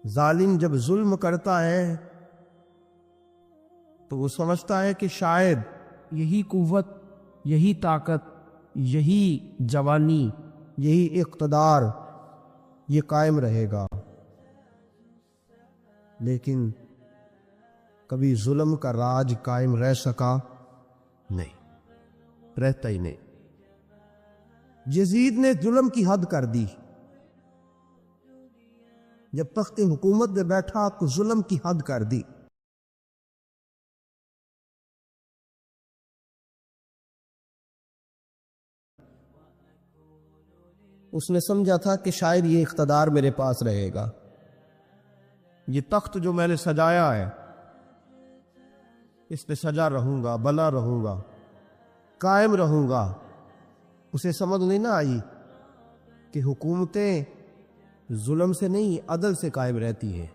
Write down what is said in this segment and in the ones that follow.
ظالم جب ظلم کرتا ہے تو وہ سمجھتا ہے کہ شاید یہی قوت، یہی طاقت، یہی جوانی، یہی اقتدار یہ قائم رہے گا، لیکن کبھی ظلم کا راج قائم رہ سکا نہیں، رہتا ہی نہیں۔ یزید نے ظلم کی حد کر دی، جب تخت حکومت میں بیٹھا تو ظلم کی حد کر دی۔ اس نے سمجھا تھا کہ شاید یہ اقتدار میرے پاس رہے گا، یہ تخت جو میں نے سجایا ہے اس پہ سجا رہوں گا، بنا رہوں گا، قائم رہوں گا۔ اسے سمجھ نہیں نہ آئی کہ حکومتیں ظلم سے نہیں عدل سے قائم رہتی ہیں۔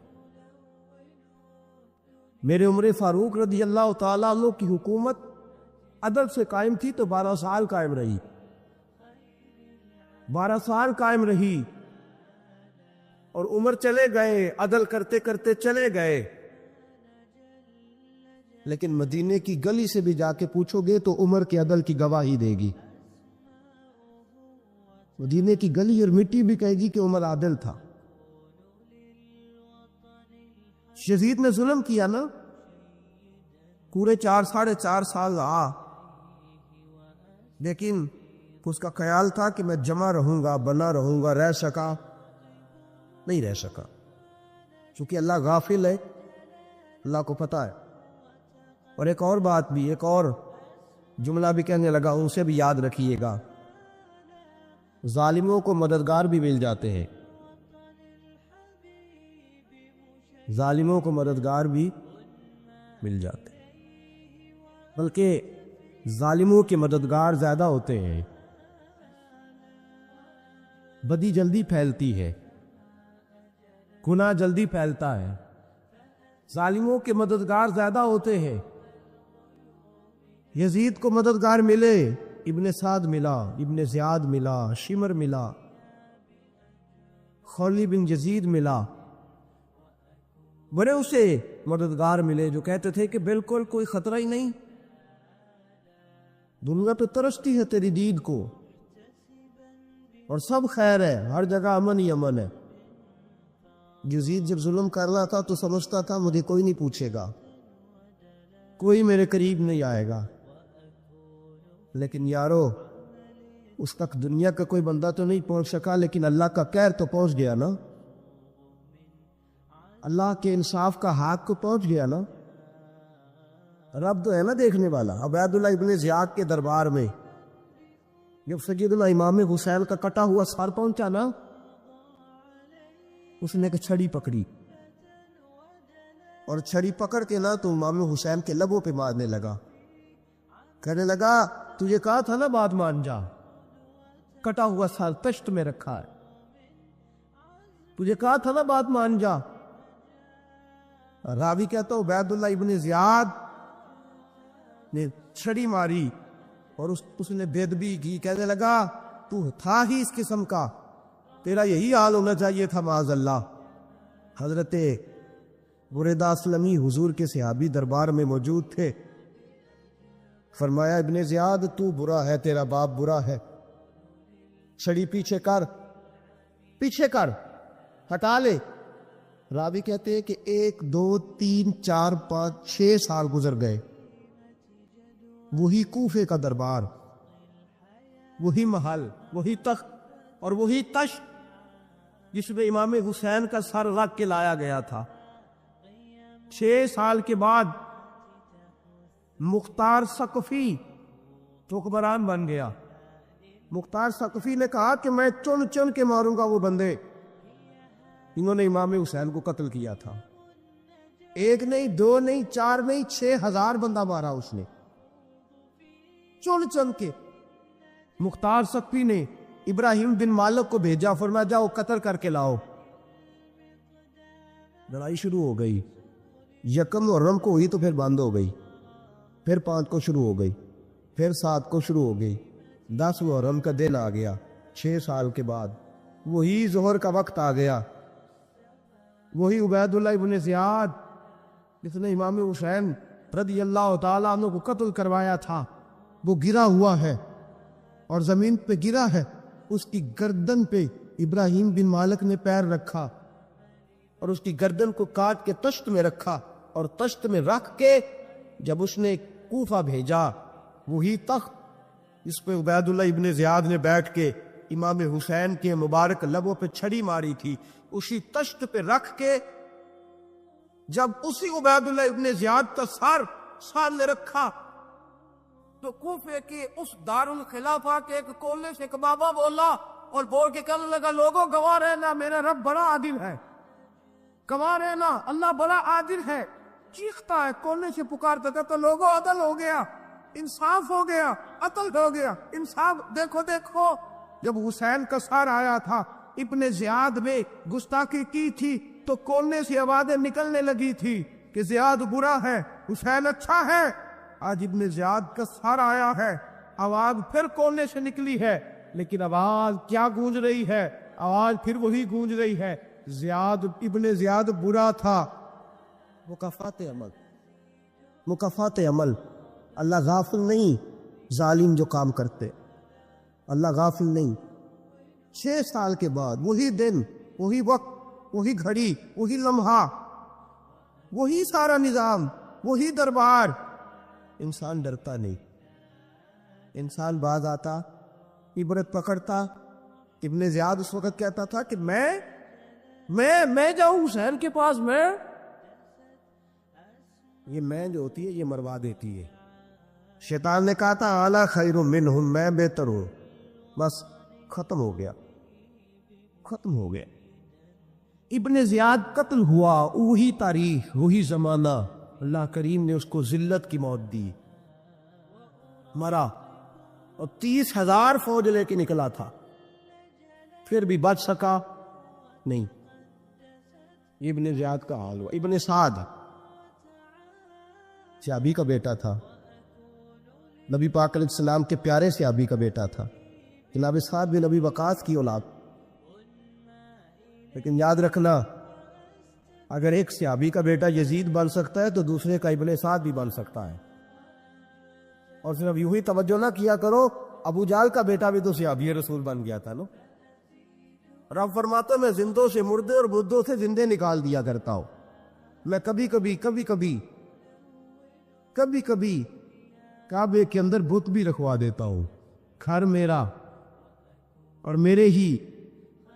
میرے عمر فاروق رضی اللہ تعالیٰ عنہ کی حکومت عدل سے قائم تھی تو 12 سال قائم رہی، 12 سال قائم رہی، اور عمر چلے گئے، عدل کرتے کرتے چلے گئے، لیکن مدینے کی گلی سے بھی جا کے پوچھو گے تو عمر کے عدل کی گواہی دے گی۔ مدینے کی گلی اور مٹی بھی کہے گی کہ عمر عادل تھا۔ یزید نے ظلم کیا نا، پورے 4.5 سال رہا، لیکن اس کا خیال تھا کہ میں جمع رہوں گا، بنا رہوں گا، رہ سکا نہیں، رہ سکا، چونکہ اللہ غافل ہے، اللہ کو پتہ ہے۔ اور ایک اور بات بھی، ایک اور جملہ بھی کہنے لگا، اسے بھی یاد رکھیے گا، ظالموں کو مددگار بھی مل جاتے ہیں، ظالموں کو مددگار بھی مل جاتے ہیں، بلکہ ظالموں کے مددگار زیادہ ہوتے ہیں۔ بدی جلدی پھیلتی ہے، گناہ جلدی پھیلتا ہے، ظالموں کے مددگار زیادہ ہوتے ہیں۔ یزید کو مددگار ملے، ابن سعد ملا، ابن زیاد ملا، شمر ملا، خولی بن یزید ملا، بڑے اسے مددگار ملے جو کہتے تھے کہ بالکل کوئی خطرہ ہی نہیں، دنیا تو ترستی ہے تیری دید کو، اور سب خیر ہے، ہر جگہ امن ہی امن ہے۔ یزید جب ظلم کر رہا تھا تو سمجھتا تھا مجھے کوئی نہیں پوچھے گا، کوئی میرے قریب نہیں آئے گا، لیکن یارو اس تک دنیا کا کوئی بندہ تو نہیں پہنچ سکا، لیکن اللہ کا قہر تو پہنچ گیا نا، اللہ کے انصاف کا حق کو پہنچ گیا نا۔ رب تو ہے نا دیکھنے والا۔ عبید اللہ ابن زیاد کے دربار میں جب سیدنا امام حسین کا کٹا ہوا سر پہنچا نا، اس نے ایک چھڑی پکڑی، اور چھڑی پکڑ کے نا تو امام حسین کے لبوں پہ مارنے لگا، کہنے لگا تجھے کہا تھا نا بات مان جا، کٹا ہوا سر تشت میں رکھا ہے، تجھے کہا تھا نا بات مان جا۔ راوی کہتا عبید اللہ ابن زیاد نے چھڑی ماری اور اس نے بے ادبی کی، کہنے لگا تو تھا ہی اس قسم کا، تیرا یہی حال ہونا چاہیے تھا معاذ اللہ۔ حضرت بریدہ اسلمی حضور کے صحابی دربار میں موجود تھے، فرمایا ابن زیاد تو برا ہے، تیرا باپ برا ہے، چھڑی پیچھے کر، پیچھے کر، ہٹا لے۔ راوی کہتے ہیں کہ 1 2 3 4 5 6 سال گزر گئے، وہی کوفے کا دربار، وہی محل، وہی تخت اور وہی تشت جس میں امام حسین کا سر رکھ کے لایا گیا تھا۔ 6 سال کے بعد مختار ثقفی حکمران بن گیا۔ مختار ثقفی نے کہا کہ میں چن چن کے ماروں گا وہ بندے انہوں نے امام حسین کو قتل کیا تھا۔ 1 نہیں 2 نہیں 4 نہیں 6000 بندہ مارا اس نے، چن چن کے۔ مختار ثقفی نے ابراہیم بن مالک کو بھیجا، فرمایا جاؤ قتل کر کے لاؤ۔ لڑائی شروع ہو گئی، 1 محرم کو ہوئی تو پھر بند ہو گئی، پھر 5 کو شروع ہو گئی، پھر 7 کو شروع ہو گئی، 10 محرم کا دن آ گیا، 6 سال کے بعد وہی ظہر کا وقت آ گیا۔ وہی عبیداللہ ابن زیاد جس نے امام حسین رضی اللہ تعالیٰ عنہ کو قتل کروایا تھا، وہ گرا ہوا ہے اور زمین پہ گرا ہے، اس کی گردن پہ ابراہیم بن مالک نے پیر رکھا اور اس کی گردن کو کاٹ کے تشت میں رکھا، اور تشت میں رکھ کے جب اس نے کوفہ بھیجا، وہی تخت جس پہ عبیداللہ ابن زیاد نے بیٹھ کے امام حسین کے مبارک لبوں پہ چھڑی ماری تھی، اسی تشت پہ رکھ کے جب اسی عبیداللہ ابن زیاد کا سر سامنے رکھا تو کوفے کے اس دارالخلافہ کے ایک کولے سے ایک بابا بولا اور بول کے کہنے لگا، لوگوں گواہ رہنا میرا رب بڑا عادل ہے، گواہ رہنا اللہ بڑا عادل ہے۔ چیختا ہے، کولے سے پکارتا تھا تو لوگوں عدل ہو گیا، انصاف ہو گیا، عدل ہو گیا، انصاف، دیکھو دیکھو۔ جب حسین کا سر آیا تھا، ابن زیاد نے گستاخی کی تھی تو کولے سے آوازیں نکلنے لگی تھی کہ زیاد برا ہے، حسین اچھا ہے۔ آج ابن زیاد کا سر آیا ہے، آواز پھر کولے سے نکلی ہے، لیکن آواز کیا گونج رہی ہے؟ آواز پھر وہی گونج رہی ہے، زیاد ابن زیاد برا تھا۔ مکافات عمل، مکافات عمل، اللہ غافل نہیں ظالم جو کام کرتے، اللہ غافل نہیں۔ 6 سال کے بعد وہی دن، وہی وقت، وہی گھڑی، وہی لمحہ، وہی سارا نظام، وہی دربار، انسان ڈرتا نہیں، انسان باز آتا، عبرت پکڑتا۔ ابن زیاد اس وقت کہتا تھا کہ میں جاؤں حسین کے پاس، یہ میں جو ہوتی ہے یہ مروا دیتی ہے۔ شیطان نے کہا تھا اعلیٰ خیر منہم، میں بہتر ہوں، بس ختم ہو گیا، ختم ہو گیا۔ ابن زیاد قتل ہوا، وہی تاریخ، وہی زمانہ، اللہ کریم نے اس کو ذلت کی موت دی، مرا، اور 30,000 فوج لے کے نکلا تھا، پھر بھی بچ سکا نہیں۔ ابن زیاد کا حال ہوا۔ ابن سعد صحابی کا بیٹا تھا، نبی پاک علیہ السلام کے پیارے صحابی کا بیٹا تھا، جناب سعد بن ابی وقاص کی اولاد۔ لیکن یاد رکھنا، اگر ایک صحابی کا بیٹا یزید بن سکتا ہے تو دوسرے کا ابن سعد بھی بن سکتا ہے۔ اور صرف یوں ہی توجہ نہ کیا کرو، ابو جہل کا بیٹا بھی تو صحابی رسول بن گیا تھا نا۔ رب فرماتا میں زندوں سے مردے اور مردوں سے زندے نکال دیا کرتا ہوں۔ میں کبھی کبھی کعبے کے اندر بت بھی رکھوا دیتا ہوں، گھر میرا اور میرے ہی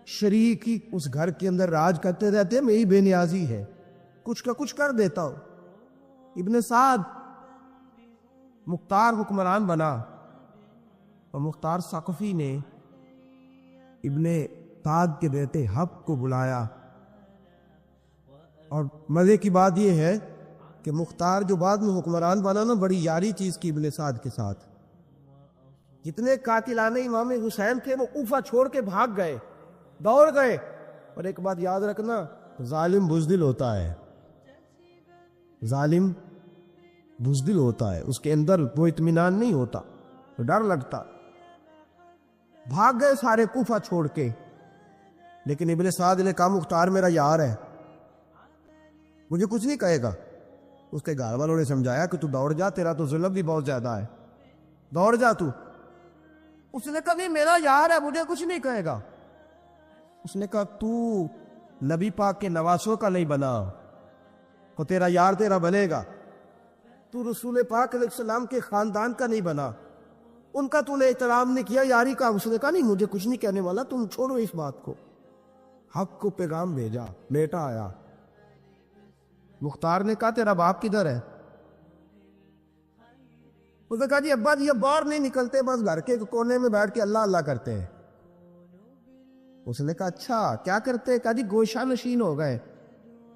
شریک ہی اس گھر کے اندر راج کرتے رہتے ہیں، میری بے نیازی ہے، کچھ کا کچھ کر دیتا ہوں۔ ابن سعد مختار حکمران بنا، اور مختار ثقفی نے ابن سعد کے بیٹے حب کو بلایا، اور مزے کی بات یہ ہے کہ مختار جو بعد میں حکمران بنا نا، بڑی یاری چیز کی ابن سعد کے ساتھ۔ جتنے قاتلان امام حسین تھے وہ کوفہ چھوڑ کے بھاگ گئے، دوڑ گئے۔ اور ایک بات یاد رکھنا، ظالم بزدل ہوتا ہے، ظالم بزدل ہوتا ہے، اس کے اندر وہ اطمینان نہیں ہوتا، ڈر لگتا۔ بھاگ گئے سارے کوفہ چھوڑ کے، لیکن ابن سعد نے کہا مختار میرا یار ہے، مجھے کچھ نہیں کہے گا۔ اس کے گھر والوں نے سمجھایا کہ تو دوڑ جا، تیرا تو ظلم بھی بہت زیادہ ہے، دوڑ جا تو۔ اس نے کہا نہیں میرا یار ہے، مجھے کچھ نہیں کہے گا۔ اس نے کہا تو نبی پاک کے نواسوں کا نہیں بنا، تو تیرا یار تیرا بنے گا۔ تو رسول پاک علیہ السلام کے خاندان کا نہیں بنا، ان کا تو نے احترام نہیں کیا، یاری کا۔ اس نے کہا نہیں مجھے کچھ نہیں کہنے والا، تم چھوڑو اس بات کو۔ حق کو پیغام بھیجا، بیٹا آیا۔ مختار نے کہا تیرا باپ کدھر ہے؟ اس نے کہا جی ابا جی اب باہر نہیں نکلتے، بس گھر کے کونے میں بیٹھ کے اللہ اللہ کرتے ہیں۔ اس نے کہا اچھا کیا کرتے؟ کہا جی گوشہ نشین ہو گئے۔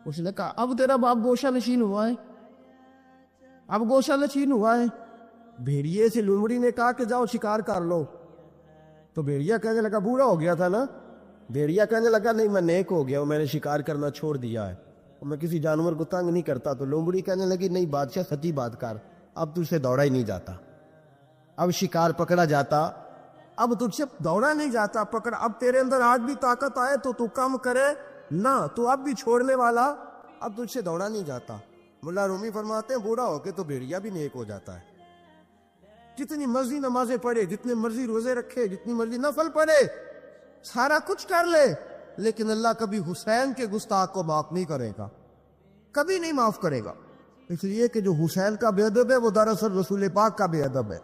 اس نے کہا اب تیرا باپ گوشہ نشین ہوا ہے؟ اب گوشہ نشین ہوا ہے؟ بھیڑیے سے لومڑی نے کہا کہ جاؤ شکار کر لو، تو بھیڑیا کہنے لگا بوڑھا ہو گیا تھا نا، بھیڑیا کہنے لگا نہیں میں نیک ہو گیا ہوں، میں نے شکار کرنا چھوڑ دیا ہے، اور میں کسی جانور کو تنگ نہیں کرتا۔ تو لومڑی کہنے لگی نہیں بادشاہ سچی بات کر، اب تجھ سے دوڑا ہی نہیں جاتا، اب شکار پکڑا جاتا، اب تجھ سے دوڑا نہیں جاتا، پکڑ، اب تیرے اندر آج بھی طاقت آئے تو تو کم کرے نہ تو اب بھی چھوڑنے والا اب تجھ سے دوڑا نہیں جاتا. ملا رومی فرماتے ہیں بوڑھا ہو کے تو بھیڑیا بھی نیک ہو جاتا ہے. جتنی مرضی نمازیں پڑھے, جتنے مرضی روزے رکھے, جتنی مرضی نفل پڑھے, سارا کچھ کر لے, لیکن اللہ کبھی حسین کے گستاخ کو معاف نہیں کرے گا, کبھی نہیں معاف کرے گا. اس لیے کہ جو حسین کا بے ادب ہے وہ دراصل رسول پاک کا بے ادب ہے.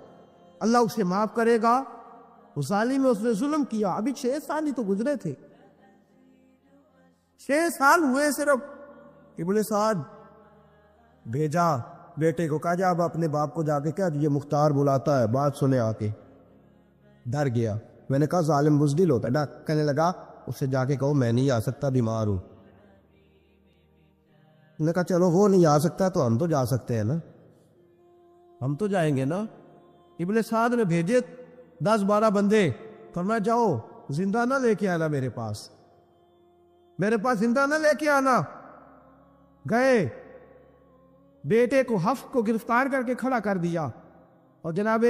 اللہ اسے معاف کرے گا. اس ظالم میں اس نے ظلم کیا. ابھی 6 سال ہی تو گزرے تھے, 6 سال ہوئے صرف. ابن سعد بھیجا بیٹے کو, کہا جا اب اپنے باپ کو جا کے کہہ یہ مختار بلاتا ہے, بات سنے آ کے. ڈر گیا. میں نے کہا ظالم بزدل ہوتا ہے نا. کہنے لگا اس سے جا کے کہو میں نہیں آ سکتا, بیمار ہوں. نے کہا چلو وہ نہیں آ سکتا تو ہم تو جا سکتے ہیں نا, ہم تو جائیں گے نا. ابن سعد نے بھیجے 10-12 بندے, فرمایا جاؤ زندہ نہ لے کے آنا میرے پاس, میرے پاس زندہ نہ لے کے آنا. گئے, بیٹے کو حفص کو گرفتار کر کے کھڑا کر دیا, اور جناب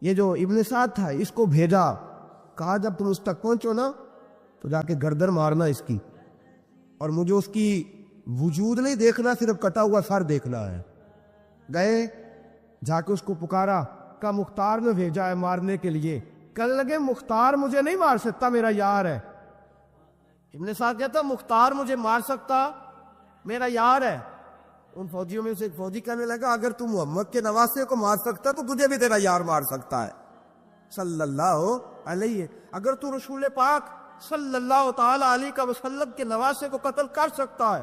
یہ جو ابن سعد تھا اس کو بھیجا. کہا جب تم اس تک پہنچو نا تو جا کے گردن مارنا اس کی, اور مجھے اس کی وجود نہیں دیکھنا, صرف کٹا ہوا سر دیکھنا ہے. گئے, جا کے اس کو پکارا, کہا مختار نے بھیجا ہے مارنے کے لیے. کہنے لگے مختار مجھے نہیں مار سکتا, میرا یار ہے. ابن سعد کہتا مختار مجھے مار سکتا, میرا یار ہے. ان فوجیوں میں سے ایک فوجی کہنے لگا اگر تم محمد کے نواسے کو مار سکتا تو تجھے بھی تیرا یار مار سکتا ہے صلی اللہ علیہ. اگر تو رسول پاک صلی اللہ تعالی علیہ وسلم کے نواسے کو قتل کر سکتا ہے,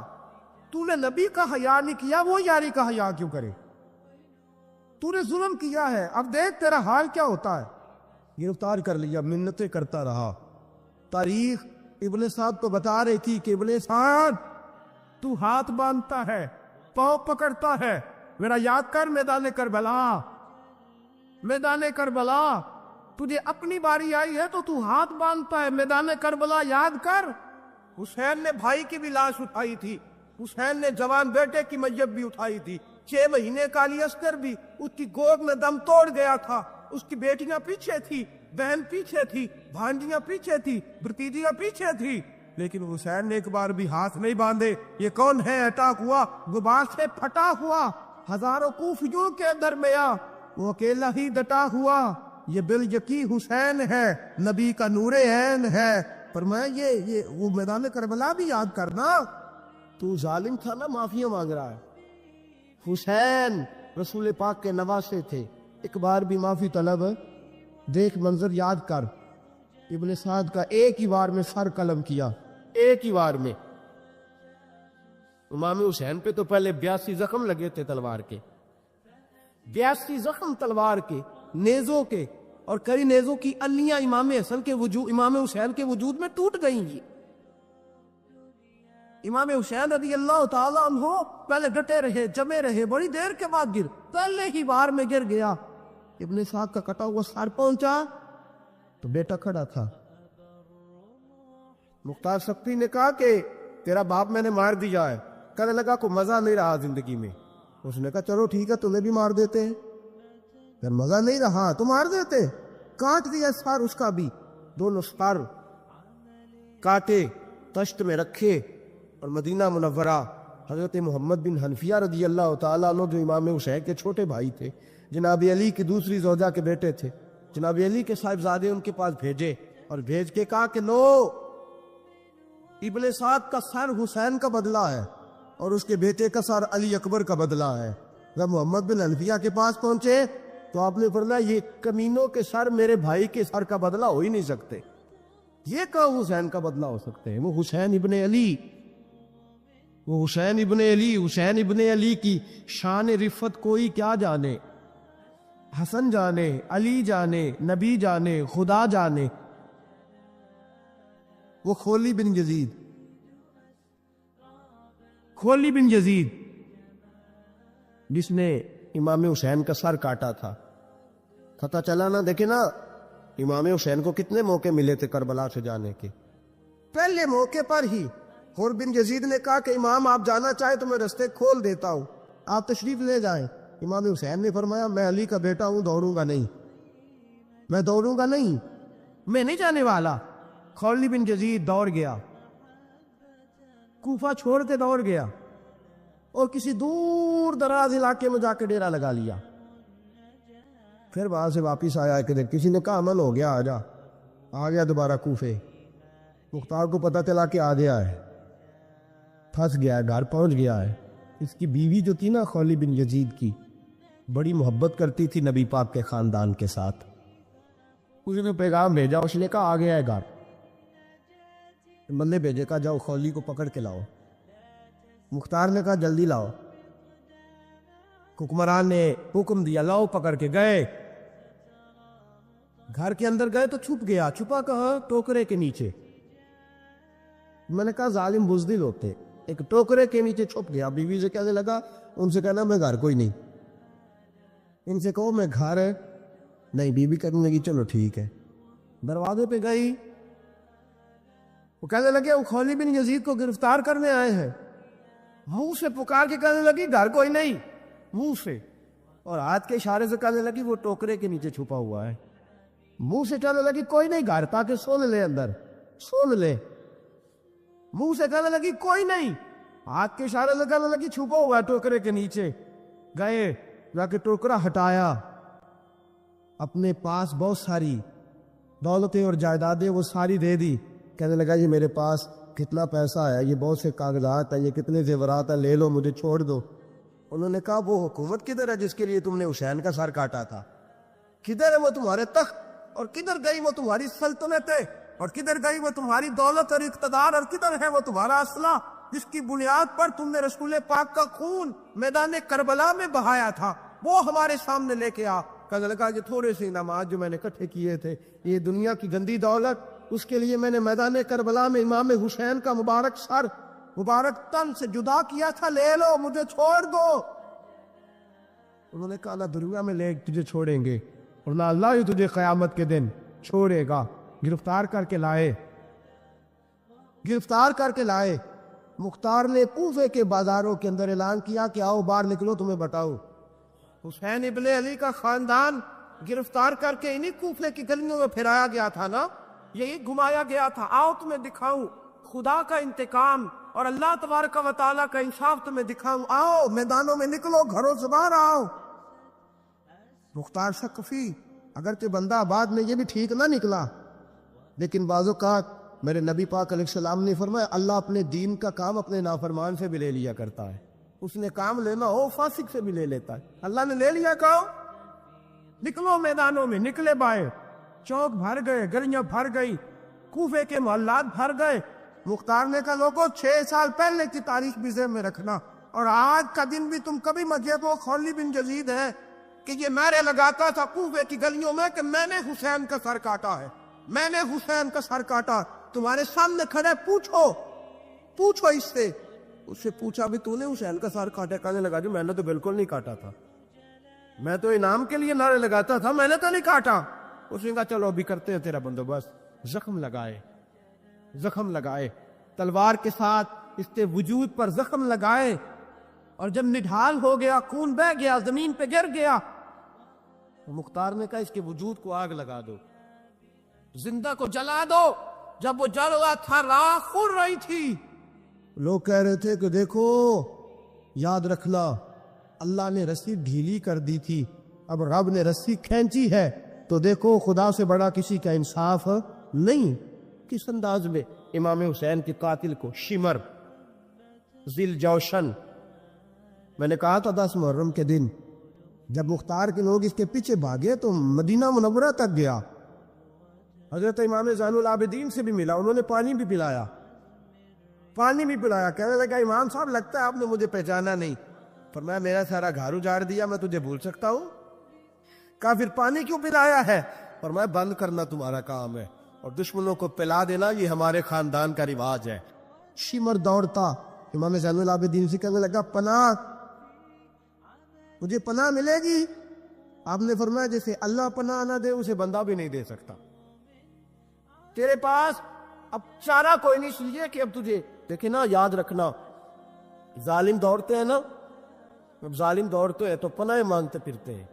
تو نے نبی کا حیا نہیں کیا, وہ یاری کا حیا کیوں کرے؟ تو نے ظلم کیا ہے, اب دیکھ تیرا حال کیا ہوتا ہے. گرفتار کر لیا, منتیں کرتا رہا. تاریخ ابن سعد تو بتا رہی تھی کہ ابن سعد تو ہاتھ باندھتا ہے, پاؤں پکڑتا ہے, میرا یاد کر میدان کربلا, میدان کربلا تجھے اپنی باری آئی ہے تو تو ہاتھ باندھتا ہے. میدان کربلا یاد کر, حسین نے بھائی کی بھی لاش اٹھائی تھی, حسین نے جوان بیٹے کی میت بھی اٹھائی تھی. 6 مہینے کا علی اصغر بھی اس کی گود میں دم توڑ گیا تھا. اس کی بیٹیاں پیچھے تھی, بہن پیچھے تھی, بھانجیاں پیچھے تھی, بھتیجیاں پیچھے تھی, لیکن حسین نے ایک بار بھی ہاتھ نہیں باندھے. یہ کون ہے اٹیک ہوا, غبار سے پھٹا ہوا, ہزاروں کوفیوں کے درمیان وہ اکیلا ہی ڈٹا ہوا. یہ بال یقین حسین ہے, نبی کا نور عین ہے. فرمایا یہ وہ میدان کربلا بھی یاد کرنا. تو ظالم تھا نا, معافیاں مانگ رہا ہے. حسین رسول پاک کے نواسے تھے, ایک بار بھی معافی طلب. دیکھ منظر یاد کر, ابن سعد کا ایک ہی وار میں سر قلم کیا, ایک ہی وار میں. امام حسین پہ تو پہلے 82 زخم لگے تھے تلوار کے, 82 زخم تلوار کے, نیزوں کے, اور کئی نیزوں کی انیاں امام حسن کے وجود, امام حسین کے وجود میں ٹوٹ گئیں گی. امام حسین رضی اللہ تعالیٰ عنہ پہلے ڈٹے رہے, جمے رہے, بڑی دیر کے بعد گر, پہلے ہی بار میں گر گیا. ابن سعد کا کٹا ہوا سر پہنچا تو بیٹا کھڑا تھا. مختار سقفی نے کہا کہ تیرا باپ میں نے مار دیا ہے. کہنے لگا کوئی مزہ نہیں رہا زندگی میں. اس نے کہا چلو ٹھیک ہے تمہیں بھی مار دیتے ہیں. پھر مزہ نہیں رہا تو مار دیتے. کاٹ دیا سر اس کا بھی, دونوں سر کاٹے, تشت میں رکھے, اور مدینہ منورہ حضرت محمد بن حنفیہ رضی اللہ تعالیٰ عنہ جو امام حسین کے چھوٹے بھائی تھے, جناب علی کی دوسری زوجہ کے بیٹے تھے, جناب علی کے صاحبزادے ان کے پاس بھیجے, اور بھیج کے کہا کہ لو ابن سعد کا سر حسین کا بدلہ ہے, اور اس کے بیٹے کا سر علی اکبر کا بدلہ ہے. جب محمد بن حنفیہ کے پاس پہنچے تو آپ نے فرمایا یہ کمینوں کے سر میرے بھائی کے سر کا بدلہ ہو ہی نہیں سکتے. یہ کہاں حسین کا بدلہ ہو سکتے ہیں؟ وہ حسین ابن علی, وہ حسین ابن علی, حسین ابن علی کی شان رفت کوئی کیا جانے, حسن جانے, علی جانے, نبی جانے, خدا جانے. وہ خولی بن یزید, خولی بن یزید جس نے امام حسین کا سر کاٹا تھا. پتہ چلا نا, دیکھیں نا امام حسین کو کتنے موقع ملے تھے کربلا سے جانے کے. پہلے موقع پر ہی خور بن یزید نے کہا کہ امام آپ جانا چاہیں تو میں رستے کھول دیتا ہوں, آپ تشریف لے جائیں. امام حسین نے فرمایا میں علی کا بیٹا ہوں, دوڑوں گا نہیں, میں دوڑوں گا نہیں, میں نہیں جانے والا. خولی بن یزید دوڑ گیا, کوفہ چھوڑ کے دوڑ گیا اور کسی دور دراز علاقے میں جا کے ڈیرا لگا لیا. پھر وہاں سے واپس آیا کہ کسی نے کہا عمل ہو گیا آ گیا دوبارہ کوفے. مختار کو پتہ چلا کہ آ گیا ہے, پھنس گیا ہے, گھر پہنچ گیا ہے. اس کی بیوی جو تھی نا خولی بن یزید کی, بڑی محبت کرتی تھی نبی پاک کے خاندان کے ساتھ. اس نے پیغام بھیجا, اس نے کہا آ گیا ہے گھر. بندے بھیجے, کہا جاؤ خولی کو پکڑ کے لاؤ. مختار نے کہا جلدی لاؤ. حکمران نے حکم دیا, لاؤ پکڑ کے. گئے گھر کے اندر گئے تو چھپ گیا. چھپا کہاں؟ ٹوکرے کے نیچے. میں نے کہا ظالم بزدل ہوتے, ایک ٹوکرے کے نیچے چھپ گیا. بیوی سے کہنے لگا, ان سے کہنا میں گھر کوئی نہیں. ان سے کہو میں گھر ہے نہیں. بیوی کہنے لگی چلو ٹھیک ہے. دروازے پہ گئی, وہ کہنے لگے وہ خولی بن یزید کو گرفتار کرنے آئے ہیں. منہ سے پکار کے کہنے لگی گھر کوئی نہیں, منہ سے, اور ہاتھ کے اشارے سے کہنے لگی وہ ٹوکرے کے نیچے چھپا ہوا ہے. منہ سے کہنے لگی کوئی نہیں گھر, تاکہ سن لے اندر, سن لے. منہ سے کہنے لگی کوئی نہیں, ہاتھ کے اشارے سے کہنے لگی چھپا ہوا ہے ٹوکرے کے نیچے. گئے, جا کے ٹوکرا ہٹایا. اپنے پاس بہت ساری دولتیں اور جائیدادیں وہ ساری دے دی. کہنے لگا یہ میرے پاس کتنا پیسہ ہے, یہ بہت سے کاغذات ہیں, یہ کتنے زیورات ہیں, لے لو, مجھے چھوڑ دو. انہوں نے کہا وہ حکومت کدھر ہے جس کے لیے تم نے حسین کا سر کاٹا تھا؟ کدھر ہے وہ تمہارے تخت, اور کدھر گئی وہ تمہاری سلطنتیں, اور کدھر گئی وہ تمہاری دولت اور اقتدار, اور کدھر ہے وہ تمہارا اسلحہ جس کی بنیاد پر تم نے رسول پاک کا خون میدان کربلا میں بہایا تھا؟ وہ ہمارے سامنے لے کے آ. کہنے لگا یہ تھوڑے سے انعامات جو میں نے اکٹھے کیے تھے, یہ دنیا کی گندی دولت, اس کے لیے میں نے میدان کربلا میں امام حسین کا مبارک سر مبارک تن سے جدا کیا تھا, لے لو, مجھے چھوڑ دو. انہوں نے کہا نہ دنیا میں لے تجھے چھوڑیں گے, اور نہ اللہ ہی تجھے قیامت کے دن چھوڑے گا. گرفتار کر کے لائے, گرفتار کر کے لائے. مختار نے کوفے کے بازاروں کے اندر اعلان کیا کہ آؤ باہر نکلو, تمہیں بتاؤ. حسین ابن علی کا خاندان گرفتار کر کے انہی کوفے کی گلیوں میں پھرایا گیا تھا نا, یہی گھمایا گیا تھا. آؤ تمہیں دکھاؤں خدا کا انتقام اور اللہ تبارک و تعالیٰ کا انصاف تمہیں دکھاؤں. آؤ میدانوں میں نکلو, گھروں سے باہر آؤ. مختار ثقفی اگرچہ بندہ آباد میں یہ بھی ٹھیک نہ نکلا, لیکن بعض اوقات میرے نبی پاک علیہ السلام نے فرمایا اللہ اپنے دین کا کام اپنے نافرمان سے بھی لے لیا کرتا ہے. اس نے کام لینا ہو فاسق سے بھی لے لیتا ہے. اللہ نے لے لیا کام. نکلو میدانوں میں. نکلے باہر, چوک بھر گئے, گلیاں بھر گئی, کوفے کے محلات بھر گئے. مختار نے کہا لوگوں 6 سال پہلے کی تاریخ بھی ذہن میں رکھنا, اور آج کا دن بھی تم کبھی مت یہ وہ خولی بن یزید ہے کہ یہ نعرے لگاتا تھا کوفے کی گلیوں میں کہ میں نے حسین کا سر کاٹا ہے, میں نے حسین کا سر کاٹا. تمہارے سامنے کھڑے, پوچھو پوچھو اس سے. اس سے پوچھا بھی تو نے حسین کا سر کاٹا؟ کہنے لگا جی میں نے تو بالکل نہیں کاٹا تھا, میں تو انعام کے لیے نعرے لگاتا تھا, میں نے تو نہیں کاٹا. اس نے کہا چلو ابھی کرتے ہیں تیرا بندوبست. زخم لگائے, زخم لگائے, تلوار کے ساتھ اس کے وجود پر زخم لگائے, اور جب نڈھال ہو گیا, خون بہ گیا, زمین پہ گر گیا, مختار نے کہا اس کے وجود کو آگ لگا دو, زندہ کو جلا دو. جب وہ جل رہا تھا راکھ اڑ رہی تھی. لوگ کہہ رہے تھے کہ دیکھو یاد رکھنا اللہ نے رسی ڈھیلی کر دی تھی, اب رب نے رسی کھینچی ہے, تو دیکھو خدا سے بڑا کسی کا انصاف نہیں. کس انداز میں امام حسین کے قاتل کو شمر ذیل جوشن, میں نے کہا تھا 10 محرم کے دن جب مختار کے لوگ اس کے پیچھے بھاگے تو مدینہ منورہ تک گیا, حضرت امام زین العابدین سے بھی ملا, انہوں نے پانی بھی پلایا, پانی بھی پلایا. کہنے لگا امام صاحب لگتا ہے آپ نے مجھے پہچانا نہیں. فرمایا میرا سارا گھر اجاڑ دیا, میں تجھے بھول سکتا ہوں؟ کہا پھر پانی کیوں پلایا ہے؟ فرمایا بند کرنا تمہارا کام ہے, اور دشمنوں کو پلا دینا یہ ہمارے خاندان کا رواج ہے. شمر دوڑتا امام زین العابدین سے کہنے لگا پناہ, مجھے پناہ ملے گی؟ آپ نے فرمایا جیسے اللہ پناہ نہ دے اسے بندہ بھی نہیں دے سکتا. تیرے پاس اب چارہ کوئی نہیں, اس لیے کہ اب تجھے دیکھے نا, یاد رکھنا ظالم دوڑتے ہیں نا, اب ظالم دوڑتے ہیں تو پناہ مانگتے پھرتے ہیں,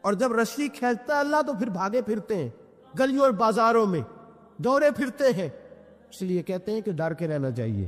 اور جب رسی کھینچتا ہے اللہ تو پھر بھاگے پھرتے ہیں, گلیوں اور بازاروں میں دوڑے پھرتے ہیں. اس لیے کہتے ہیں کہ ڈر کے رہنا چاہیے.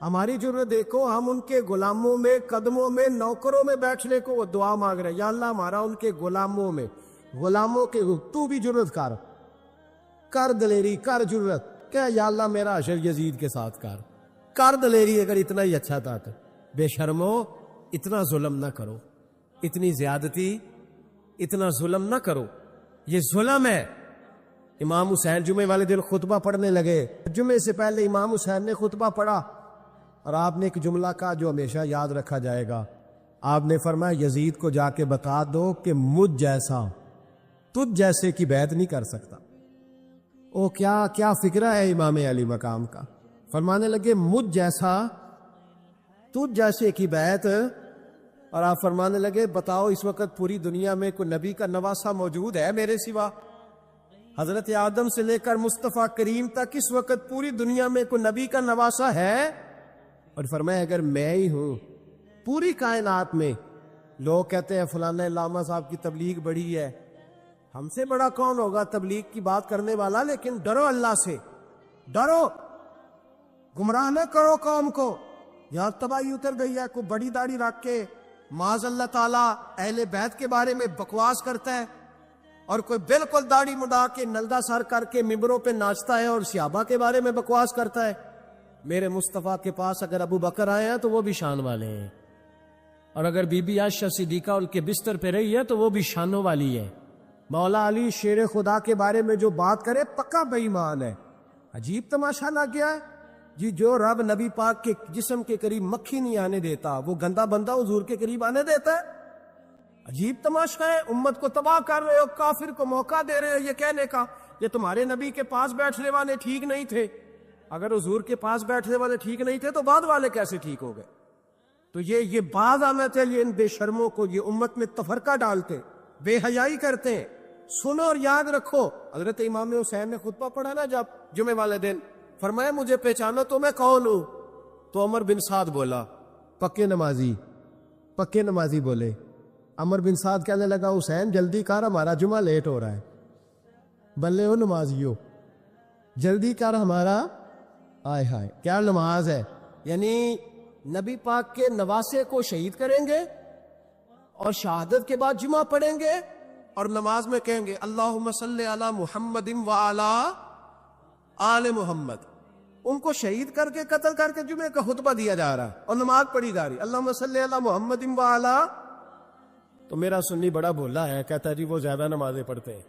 ہماری ضرورت دیکھو، ہم ان کے غلاموں میں، قدموں میں، نوکروں میں بیٹھنے کو وہ دعا مانگ رہے ہیں، یا اللہ ہمارا ان کے غلاموں میں، غلاموں کے تو بھی ضرورت کر دلیری، کر ضرورت کہ یا اللہ میرا حشر یزید کے ساتھ کر دلیری، اگر اتنا ہی اچھا تھا تو بے شرمو اتنا ظلم نہ کرو، اتنی زیادتی، اتنا ظلم نہ کرو، یہ ظلم ہے۔ امام حسین جمعے والے دن خطبہ پڑھنے لگے، جمعے سے پہلے امام حسین نے خطبہ پڑھا اور آپ نے ایک جملہ کہا جو ہمیشہ یاد رکھا جائے گا۔ آپ نے فرمایا یزید کو جا کے بتا دو کہ مجھ جیسا تجھ جیسے کی بیعت نہیں کر سکتا۔ او کیا فکرہ ہے امام علی مقام کا، فرمانے لگے مجھ جیسا تجھ جیسے کی بیعت، اور آپ فرمانے لگے بتاؤ اس وقت پوری دنیا میں کوئی نبی کا نواسہ موجود ہے میرے سوا؟ حضرت آدم سے لے کر مصطفیٰ کریم تک اس وقت پوری دنیا میں کوئی نبی کا نواسہ ہے؟ اور فرمایا اگر میں ہی ہوں پوری کائنات میں، لوگ کہتے ہیں فلانا علامہ صاحب کی تبلیغ بڑی ہے، ہم سے بڑا کون ہوگا تبلیغ کی بات کرنے والا؟ لیکن ڈرو اللہ سے، ڈرو، گمراہ نہ کرو قوم کو۔ یہاں تباہی اتر گئی ہے، کوئی بڑی داڑھی رکھ کے معاذ اللہ تعالیٰ اہل بیت کے بارے میں بکواس کرتا ہے، اور کوئی بالکل داڑھی مڈا کے نلدہ سر کر کے ممبروں پہ ناچتا ہے اور صحابہ کے بارے میں بکواس کرتا ہے۔ میرے مصطفیٰ کے پاس اگر ابو بکر آئے ہیں تو وہ بھی شان والے ہیں، اور اگر بی بی عائشہ صدیقہ ان کے بستر پہ رہی ہے تو وہ بھی شانوں والی ہے۔ مولا علی شیر خدا کے بارے میں جو بات کرے پکا بے ایمان ہے۔ عجیب تماشا لگ گیا ہے جی، جو رب نبی پاک کے جسم کے قریب مکھی نہیں آنے دیتا وہ گندا بندہ حضور کے قریب آنے دیتا ہے؟ عجیب تماشا ہے، امت کو تباہ کر رہے ہو، کافر کو موقع دے رہے ہو یہ کہنے کا یہ تمہارے نبی کے پاس بیٹھنے والے ٹھیک نہیں تھے۔ اگر حضور کے پاس بیٹھنے والے ٹھیک نہیں تھے تو بعد والے کیسے ٹھیک ہو گئے؟ تو یہ بعض آمد ہے، یہ ان بے شرموں کو یہ امت میں تفرقہ ڈالتے، بے حیائی کرتے ہیں۔ سنو اور یاد رکھو، حضرت امام حسین نے خطبہ پڑھا نا جب جمعے والے دن، فرمایا مجھے پہچانو تو میں کون ہوں؟ تو عمر بن سعد بولا، پکے نمازی بولے۔ عمر بن سعد کہنے لگا حسین جلدی کر ہمارا جمعہ لیٹ ہو رہا ہے۔ بلے ہو نمازیو، جلدی کر ہمارا، آئے ہائے کیا نماز ہے، یعنی نبی پاک کے نواسے کو شہید کریں گے اور شہادت کے بعد جمعہ پڑھیں گے اور نماز میں کہیں گے اللہم صلی علی محمد وعلی آل محمد۔ ان کو شہید کر کے قتل کر کے جمعے کا خطبہ دیا جا رہا ہے اور نماز پڑھی جا رہی ہے اللہم صلی علی محمد وعلی۔ تو میرا سنی بڑا بھولا ہے، کہتا ہے جی وہ زیادہ نمازیں پڑھتے ہیں۔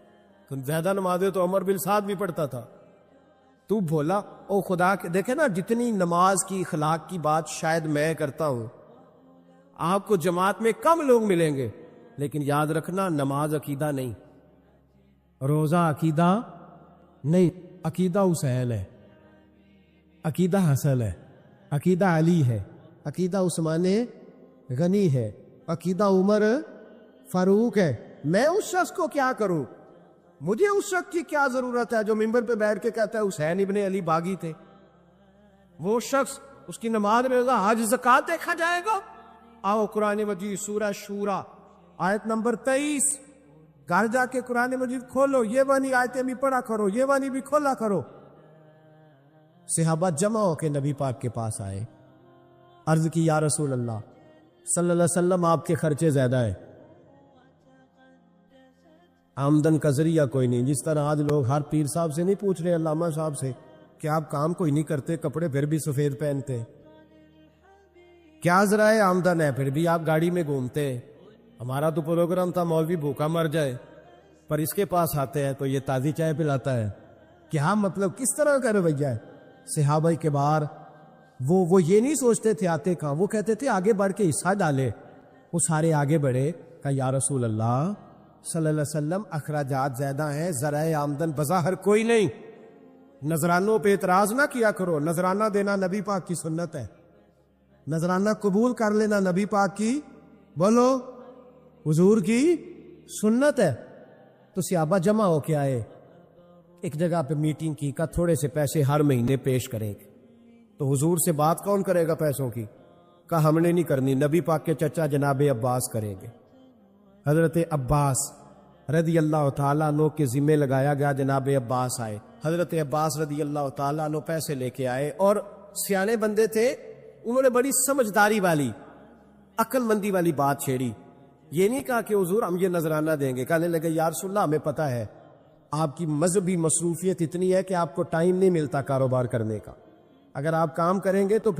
تو زیادہ نمازیں تو عمر بن سعد بھی پڑھتا تھا، تو بھولا؟ او خدا کے دیکھے نا، جتنی نماز کی اخلاق کی بات شاید میں کرتا ہوں، آپ کو جماعت میں کم لوگ ملیں گے، لیکن یاد رکھنا نماز عقیدہ نہیں، روزہ عقیدہ نہیں، عقیدہ حسین ہے، عقیدہ حسن ہے، عقیدہ علی ہے، عقیدہ عثمان غنی ہے، عقیدہ عمر فاروق ہے۔ میں اس شخص کو کیا کروں؟ مجھے اس شخص کی کیا ضرورت ہے جو ممبر پہ بیٹھ کے کہتا ہے حسین ابن علی باغی تھے؟ وہ شخص، اس کی نماز میں ہوگا، حج زکوٰۃ دیکھا جائے گا۔ آؤ قرآن مجید سورہ شورا آیت نمبر 23، گھر جا کے قرآن مجید کھولو، یہ وانی آیتیں بھی پڑھا کرو، یہ وانی بھی کھولا کرو۔ صحابہ جمع ہو کے نبی پاک کے پاس آئے، عرض کی یا رسول اللہ صلی اللہ علیہ وسلم آپ کے خرچے زیادہ ہیں، آمدن کا ذریعہ کوئی نہیں، جس طرح آج لوگ ہر پیر صاحب سے نہیں پوچھ رہے، علامہ صاحب سے، کہ آپ کام کوئی نہیں کرتے، کپڑے پھر بھی سفید پہنتے ہیں، کیا ذرائع آمدن ہے، پھر بھی آپ گاڑی میں گھومتے ہیں۔ ہمارا تو پروگرام تھا مولوی بھوکا مر جائے، پر اس کے پاس آتے ہیں تو یہ تازی چائے پلاتا ہے، کیا مطلب کس طرح کا رویہ ہے؟ صحابہ کے بار وہ یہ نہیں سوچتے تھے آتے کہاں، وہ کہتے تھے آگے بڑھ کے حصہ ڈالے۔ وہ سارے آگے بڑھے، کہا یا رسول اللہ صلی اللہ علیہ وسلم اخراجات زیادہ ہیں، ذرائع آمدن بظاہر کوئی نہیں، نذرانوں پہ اعتراض نہ کیا کرو، نذرانہ دینا نبی پاک کی سنت ہے، نذرانہ قبول کر لینا نبی پاک کی، بولو حضور کی سنت ہے۔ تو صحابہ جمع ہو کے آئے، ایک جگہ پہ میٹنگ کی، کہا تھوڑے سے پیسے ہر مہینے پیش کریں گے۔ تو حضور سے بات کون کرے گا پیسوں کی؟ کہا ہم نے نہیں کرنی، نبی پاک کے چچا جناب عباس کریں گے۔ حضرت عباس رضی اللہ تعالیٰ عنہ کے ذمہ لگایا گیا، جناب عباس آئے، حضرت عباس رضی اللہ تعالیٰ عنہ پیسے لے کے آئے، اور سیانے بندے تھے، انہوں نے بڑی سمجھداری والی عقل مندی والی بات چھیڑی. یہ نہیں کہا کہ حضور ہم یہ نذرانہ دیں گے. کہنے لگے یا رسول اللہ ہمیں پتہ ہے آپ کی مذہبی مصروفیت اتنی ہے کہ آپ کو ٹائم نہیں ملتا کاروبار کرنے کا. اگر آپ کام کریں گے تو پھر